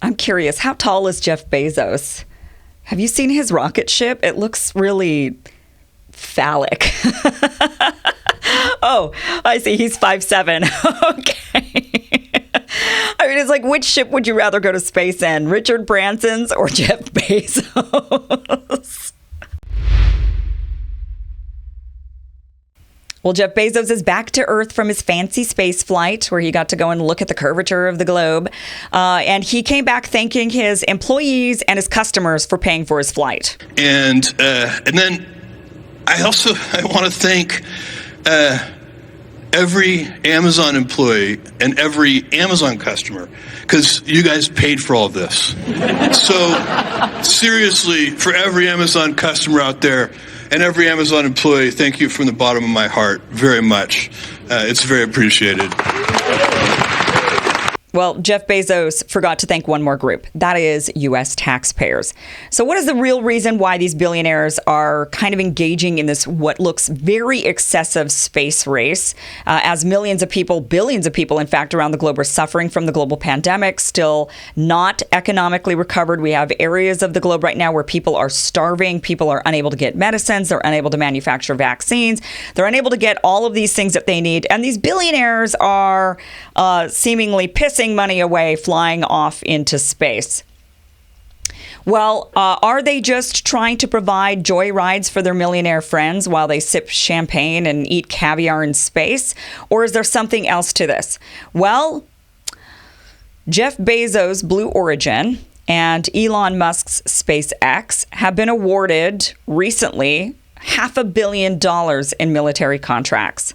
I'm curious, how tall is Jeff Bezos? Have you seen his rocket ship? It looks really phallic. Oh, I see. He's 5'7". Okay. I mean, it's like, which ship would you rather go to space in? Richard Branson's or Jeff Bezos? Well, Jeff Bezos is back to Earth from his fancy space flight where he got to go and look at the curvature of the globe. And he came back thanking his employees and his customers for paying for his flight. And then I want to thank every Amazon employee and every Amazon customer, because you guys paid for all of this. So seriously, for every Amazon customer out there and every Amazon employee, thank you from the bottom of my heart very much. It's very appreciated. Well, Jeff Bezos forgot to thank one more group. That is U.S. taxpayers. So what is the real reason why these billionaires are kind of engaging in this what looks very excessive space race as millions of people, billions of people, in fact, around the globe are suffering from the global pandemic, still not economically recovered. We have areas of the globe right now where people are starving. People are unable to get medicines. They're unable to manufacture vaccines. They're unable to get all of these things that they need. And these billionaires are seemingly pissing money away, flying off into space. Well, are they just trying to provide joy rides for their millionaire friends while they sip champagne and eat caviar in space? Or is there something else to this? Well, Jeff Bezos' Blue Origin and Elon Musk's SpaceX have been awarded recently $500 million in military contracts.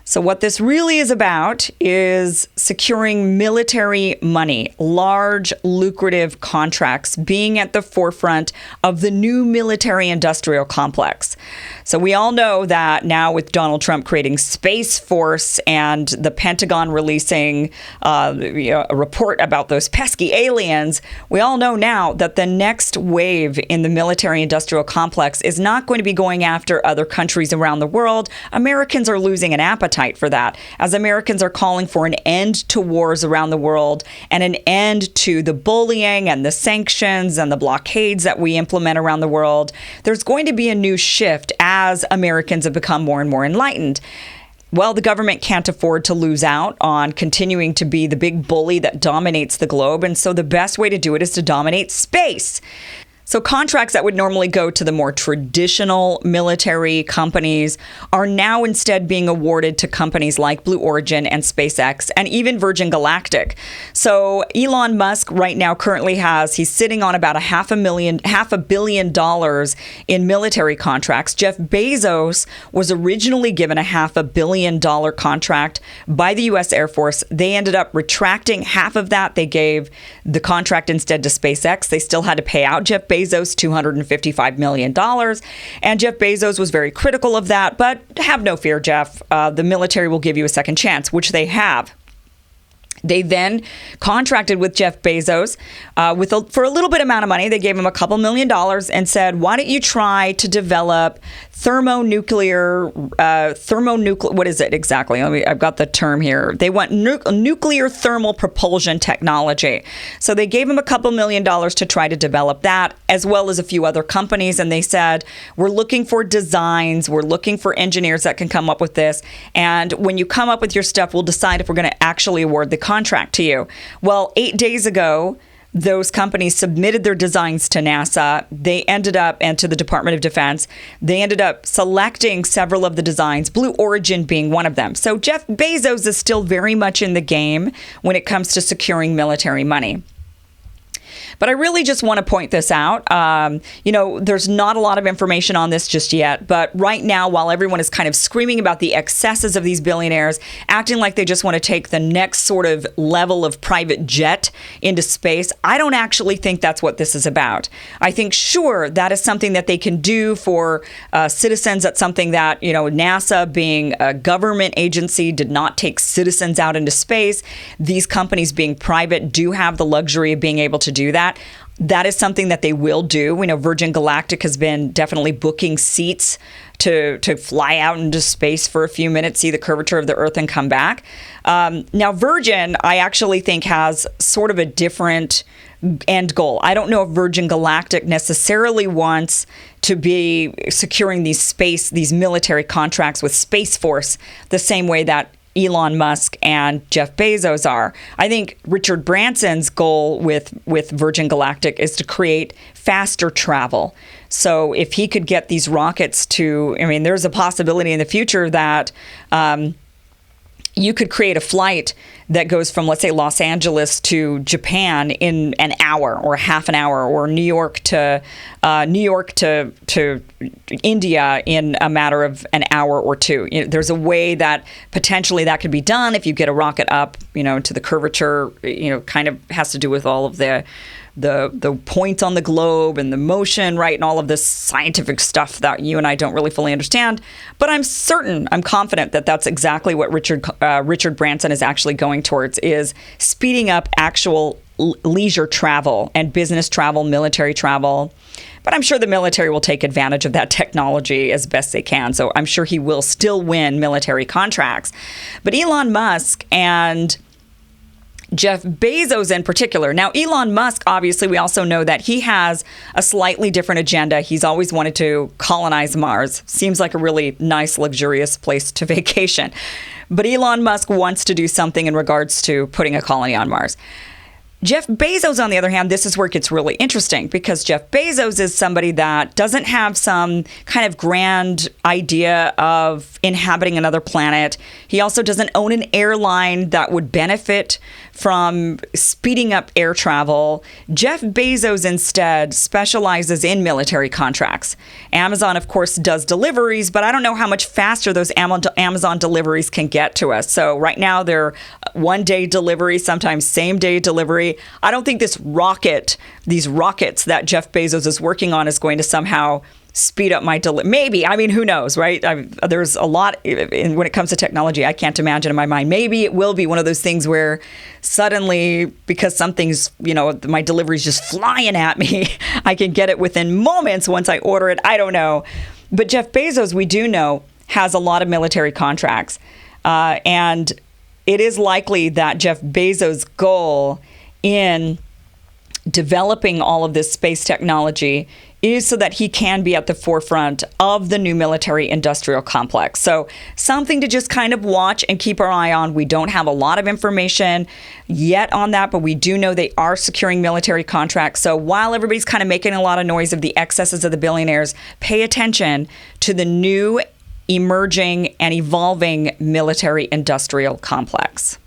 So what this really is about is securing military money, large, lucrative contracts, being at the forefront of the new military-industrial complex. So we all know that now with Donald Trump creating Space Force and the Pentagon releasing a report about those pesky aliens, we all know now that the next wave in the military-industrial complex is not going to be going after other countries around the world. Americans are losing an appetite for that, as Americans are calling for an end to wars around the world and an end to the bullying and the sanctions and the blockades that we implement around the world. There's going to be a new shift as Americans have become more and more enlightened. Well, the government can't afford to lose out on continuing to be the big bully that dominates the globe, and so the best way to do it is to dominate space. So contracts that would normally go to the more traditional military companies are now instead being awarded to companies like Blue Origin and SpaceX and even Virgin Galactic. So Elon Musk right now currently he's sitting on about $500 million in military contracts. Jeff Bezos was originally given a $500 million contract by the U.S. Air Force. They ended up retracting half of that. They gave the contract instead to SpaceX. They still had to pay out Jeff Bezos $255 million. And Jeff Bezos was very critical of that. But have no fear, Jeff. The military will give you a second chance, which they have. They then contracted with Jeff Bezos for a little bit amount of money. They gave him a couple $1 million and said, why don't you try to develop thermonuclear, what is it exactly? I've got the term here. They want nuclear thermal propulsion technology. So they gave him a couple $1 million to try to develop that, as well as a few other companies. And they said, we're looking for designs. We're looking for engineers that can come up with this. And when you come up with your stuff, we'll decide if we're going to actually award the contract to you. Well, 8 days ago, those companies submitted their designs to NASA. They ended up, and to the Department of Defense, they ended up selecting several of the designs, Blue Origin being one of them. So Jeff Bezos is still very much in the game when it comes to securing military money. But I really just want to point this out. There's not a lot of information on this just yet. But right now, while everyone is kind of screaming about the excesses of these billionaires, acting like they just want to take the next sort of level of private jet into space, I don't actually think that's what this is about. I think, sure, that is something that they can do for citizens. That's something that, NASA being a government agency did not take citizens out into space. These companies being private do have the luxury of being able to do that. That is something that they will do. We know Virgin Galactic has been definitely booking seats to fly out into space for a few minutes, see the curvature of the Earth, and come back. Now, Virgin, I actually think, has sort of a different end goal. I don't know if Virgin Galactic necessarily wants to be securing these military contracts with Space Force the same way that Elon Musk and Jeff Bezos are. I think Richard Branson's goal with Virgin Galactic is to create faster travel. So if he could get these rockets there's a possibility in the future that you could create a flight that goes from, let's say, Los Angeles to Japan in an hour or half an hour, or New York to India in a matter of an hour or two. There's a way that potentially that could be done if you get a rocket up, to the curvature. Kind of has to do with all of the points on the globe and the motion, right, and all of this scientific stuff that you and I don't really fully understand. But I'm confident that that's exactly what Richard Branson is actually going towards, is speeding up actual leisure travel and business travel, military travel. But I'm sure the military will take advantage of that technology as best they can. So I'm sure he will still win military contracts. But Elon Musk and Jeff Bezos in particular. Now, Elon Musk, obviously, we also know that he has a slightly different agenda. He's always wanted to colonize Mars. Seems like a really nice, luxurious place to vacation. But Elon Musk wants to do something in regards to putting a colony on Mars. Jeff Bezos, on the other hand, this is where it gets really interesting, because Jeff Bezos is somebody that doesn't have some kind of grand idea of inhabiting another planet. He also doesn't own an airline that would benefit from speeding up air travel. Jeff Bezos instead specializes in military contracts. Amazon, of course, does deliveries, but I don't know how much faster those Amazon deliveries can get to us. So right now they're one-day delivery, sometimes same-day delivery. I don't think these rockets that Jeff Bezos is working on is going to somehow speed up my delivery. Maybe. Who knows, right? There's a lot when it comes to technology I can't imagine in my mind. Maybe it will be one of those things where suddenly, because something's, my delivery's just flying at me, I can get it within moments once I order it. I don't know. But Jeff Bezos, we do know, has a lot of military contracts. And it is likely that Jeff Bezos' goal in developing all of this space technology is so that he can be at the forefront of the new military industrial complex. So something to just kind of watch and keep our eye on. We don't have a lot of information yet on that, but we do know they are securing military contracts. So while everybody's kind of making a lot of noise of the excesses of the billionaires, pay attention to the new emerging and evolving military industrial complex.